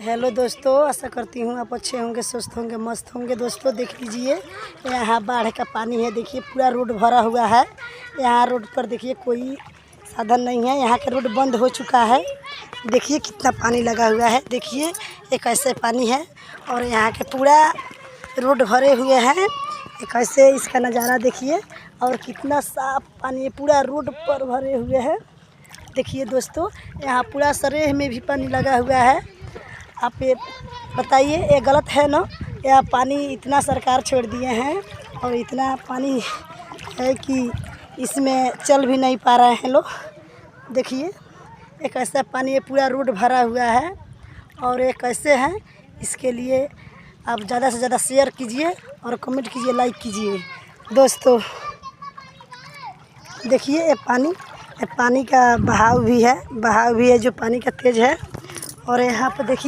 Hello दोस्तों, आशा करती हूँ आप अच्छे होंगे, स्वस्थ होंगे, मस्त होंगे। दोस्तों देख लीजिए, यहाँ बाढ़ का पानी है। देखिए पूरा रोड भरा हुआ है। यहाँ रोड पर देखिए कोई साधन नहीं है। यहाँ का रोड बंद हो चुका है। देखिए कितना पानी लगा हुआ है। देखिए एक ऐसे पानी है और यहाँ के पूरा रोड भरे हुए हैं। एक ऐसे इसका नज़ारा देखिए और कितना साफ पानी है। पूरा रोड पर भरे हुए हैं। देखिए दोस्तों, यहाँ पूरा सरेह में भी पानी लगा हुआ है। आप ये बताइए, ये गलत है ना? यह पानी इतना सरकार छोड़ दिए हैं और इतना पानी है कि इसमें चल भी नहीं पा रहे हैं लोग। देखिए एक ऐसा पानी है, पूरा रोड भरा हुआ है और ये कैसे है। इसके लिए आप ज़्यादा से ज़्यादा शेयर कीजिए और कमेंट कीजिए, लाइक कीजिए। दोस्तों देखिए ये पानी का बहाव भी है जो पानी का तेज़ है। और यहाँ पर देखिए